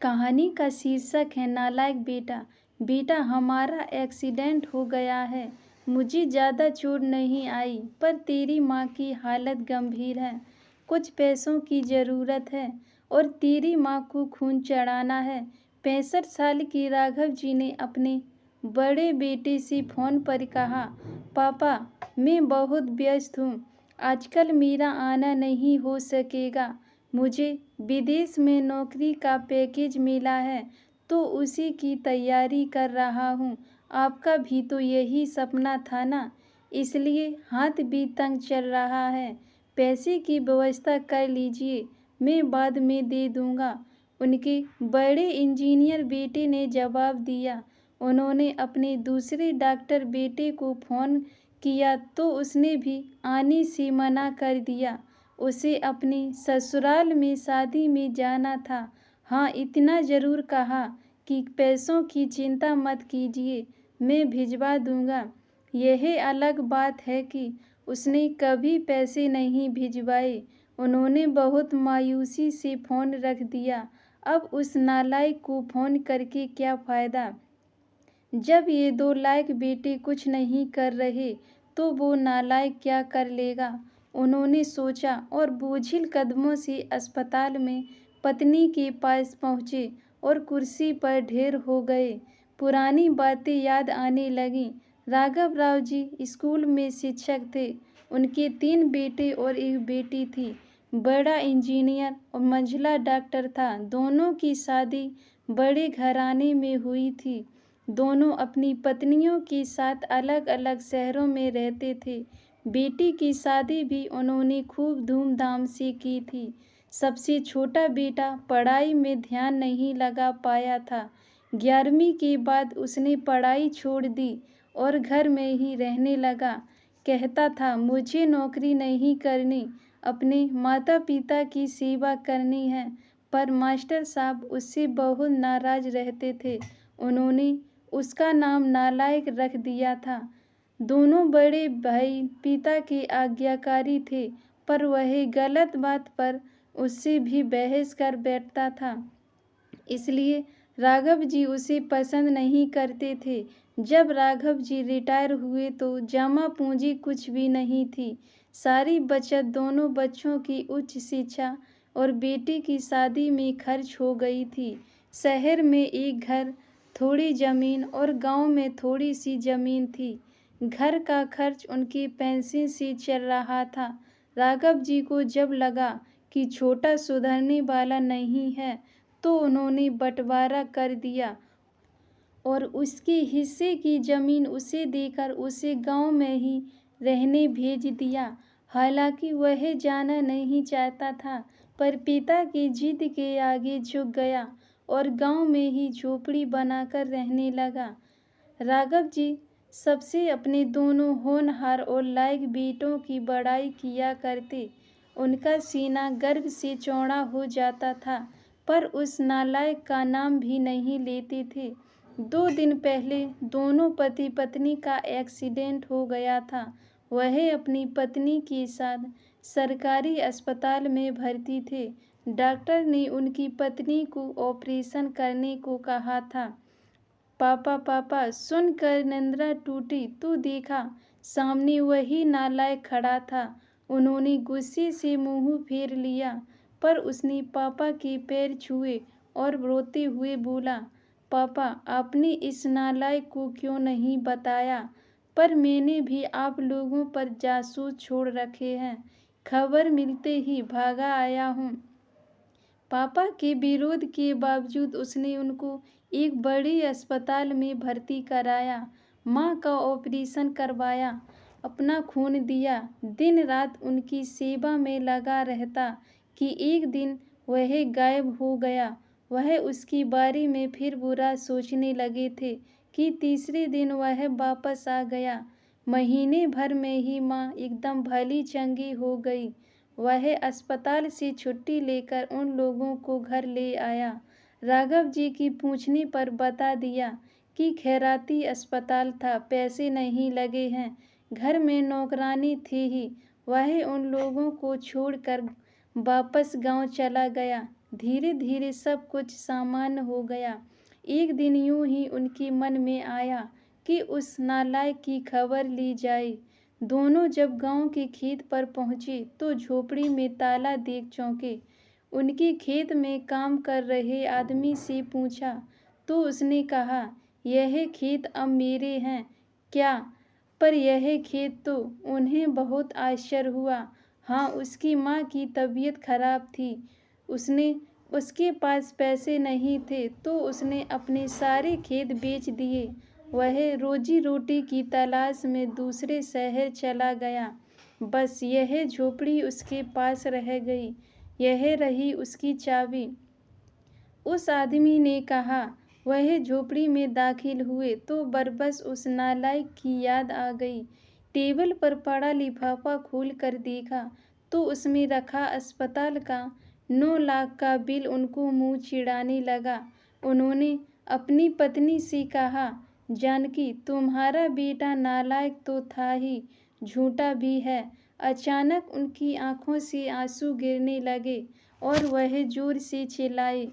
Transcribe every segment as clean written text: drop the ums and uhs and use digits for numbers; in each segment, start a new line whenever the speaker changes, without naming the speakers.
कहानी का शीर्षक है नालायक बेटा। बेटा हमारा एक्सीडेंट हो गया है। मुझे ज़्यादा चोट नहीं आई, पर तेरी माँ की हालत गंभीर है। कुछ पैसों की ज़रूरत है और तेरी माँ को खून चढ़ाना है। 65 साल के राघव जी ने अपने बड़े बेटे से फ़ोन पर कहा, पापा मैं बहुत व्यस्त हूँ, आजकल मेरा आना नहीं हो सकेगा। मुझे विदेश में नौकरी का पैकेज मिला है, तो उसी की तैयारी कर रहा हूँ। आपका भी तो यही सपना था ना, इसलिए हाथ भी तंग चल रहा है। पैसे की व्यवस्था कर लीजिए, मैं बाद में दे दूँगा। उनके बड़े इंजीनियर बेटे ने जवाब दिया। उन्होंने अपने दूसरे डॉक्टर बेटे को फ़ोन किया तो उसने भी आने से मना कर दिया। उसे अपने ससुराल में शादी में जाना था। हाँ, इतना ज़रूर कहा कि पैसों की चिंता मत कीजिए, मैं भिजवा दूँगा। यह अलग बात है कि उसने कभी पैसे नहीं भिजवाए। उन्होंने बहुत मायूसी से फ़ोन रख दिया। अब उस नालायक को फ़ोन करके क्या फ़ायदा? जब ये दो लायक बेटे कुछ नहीं कर रहे, तो वो नालायक क्या कर लेगा? उन्होंने सोचा और बोझिल कदमों से अस्पताल में पत्नी के पास पहुँचे और कुर्सी पर ढेर हो गए। पुरानी बातें याद आने लगीं। राघव राव जी स्कूल में शिक्षक थे। उनके 3 बेटे और 1 बेटी थी। बड़ा इंजीनियर और मंझला डॉक्टर था। दोनों की शादी बड़े घराने में हुई थी। दोनों अपनी पत्नियों के साथ अलग अलग शहरों में रहते थे। बेटी की शादी भी उन्होंने खूब धूमधाम से की थी। सबसे छोटा बेटा पढ़ाई में ध्यान नहीं लगा पाया था। 11वीं के बाद उसने पढ़ाई छोड़ दी और घर में ही रहने लगा। कहता था, मुझे नौकरी नहीं करनी, अपने माता पिता की सेवा करनी है। पर मास्टर साहब उससे बहुत नाराज रहते थे। उन्होंने उसका नाम नालायक रख दिया था। दोनों बड़े भाई पिता के आज्ञाकारी थे, पर वह गलत बात पर उससे भी बहस कर बैठता था। इसलिए राघव जी उसे पसंद नहीं करते थे। जब राघव जी रिटायर हुए तो जमा पूंजी कुछ भी नहीं थी। सारी बचत दोनों बच्चों की उच्च शिक्षा और बेटी की शादी में खर्च हो गई थी। शहर में एक घर, थोड़ी ज़मीन और गांव में थोड़ी सी ज़मीन थी। घर का खर्च उनकी पेंशन से चल रहा था। राघव जी को जब लगा कि छोटा सुधरने वाला नहीं है, तो उन्होंने बंटवारा कर दिया और उसके हिस्से की ज़मीन उसे देकर उसे गांव में ही रहने भेज दिया। हालांकि वह जाना नहीं चाहता था, पर पिता की जिद के आगे झुक गया और गांव में ही झोपड़ी बनाकर रहने लगा। राघव जी सबसे अपने दोनों होनहार और लायक बेटों की बड़ाई किया करते। उनका सीना गर्व से चौड़ा हो जाता था, पर उस नालायक का नाम भी नहीं लेते थे। 2 दिन पहले दोनों पति पत्नी का एक्सीडेंट हो गया था। वह अपनी पत्नी के साथ सरकारी अस्पताल में भर्ती थे। डॉक्टर ने उनकी पत्नी को ऑपरेशन करने को कहा था। पापा पापा सुनकर निंद्रा टूटी तो देखा सामने वही नालायक खड़ा था। उन्होंने गुस्से से मुंह फेर लिया, पर उसने पापा के पैर छुए और रोते हुए बोला, पापा आपने इस नालायक को क्यों नहीं बताया? पर मैंने भी आप लोगों पर जासूस छोड़ रखे हैं। खबर मिलते ही भागा आया हूँ। पापा के विरोध के बावजूद उसने उनको एक बड़े अस्पताल में भर्ती कराया। माँ का ऑपरेशन करवाया, अपना खून दिया, दिन रात उनकी सेवा में लगा रहता कि एक दिन वह गायब हो गया। वह उसके बारे में फिर बुरा सोचने लगे थे कि तीसरे दिन वह वापस आ गया। महीने भर में ही माँ एकदम भली चंगी हो गई। वह अस्पताल से छुट्टी लेकर उन लोगों को घर ले आया। राघव जी की पूछने पर बता दिया कि खैराती अस्पताल था, पैसे नहीं लगे हैं, घर में नौकरानी थी ही। वह उन लोगों को छोड़कर वापस गांव चला गया। धीरे धीरे सब कुछ सामान्य हो गया। एक दिन यूं ही उनके मन में आया कि उस नालायक की खबर ली जाए। दोनों जब गांव के खेत पर पहुंचे तो झोपड़ी में ताला देख चौंके। उनके खेत में काम कर रहे आदमी से पूछा तो उसने कहा, यह खेत अब मेरे हैं क्या? पर यह खेत तो उन्हें बहुत आश्चर्य हुआ। हाँ, उसकी माँ की तबीयत खराब थी। उसके पास पैसे नहीं थे तो उसने अपने सारे खेत बेच दिए। वह रोजी रोटी की तलाश में दूसरे शहर चला गया। बस यह झोपड़ी उसके पास रह गई। यह रही उसकी चाबी। उस आदमी ने कहा। वह झोपड़ी में दाखिल हुए तो बरबस उस नालायक की याद आ गई। टेबल पर पड़ा लिफाफा खोल कर देखा तो उसमें रखा अस्पताल का 9 लाख का बिल उनको मुंह चिढ़ाने लगा। उन्होंने अपनी पत्नी से कहा, जानकी, तुम्हारा बेटा नालायक तो था ही, झूठा भी है। अचानक उनकी आंखों से आंसू गिरने लगे और वह जोर से चिल्लाए,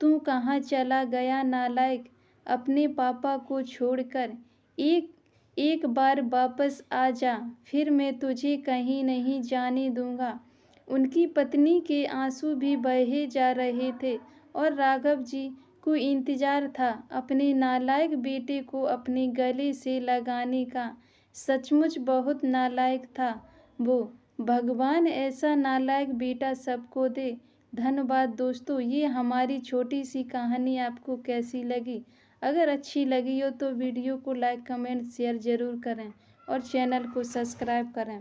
तू कहाँ चला गया नालायक? अपने पापा को छोड़कर एक बार वापस आ जा, फिर मैं तुझे कहीं नहीं जाने दूंगा। उनकी पत्नी के आंसू भी बहे जा रहे थे और राघव जी को इंतजार था अपने नालायक बेटे को अपने गले से लगाने का। सचमुच बहुत नालायक था वो। भगवान ऐसा नालायक बेटा सबको दे। धन्यवाद दोस्तों, ये हमारी छोटी सी कहानी आपको कैसी लगी? अगर अच्छी लगी हो तो वीडियो को लाइक, कमेंट, शेयर ज़रूर करें और चैनल को सब्सक्राइब करें।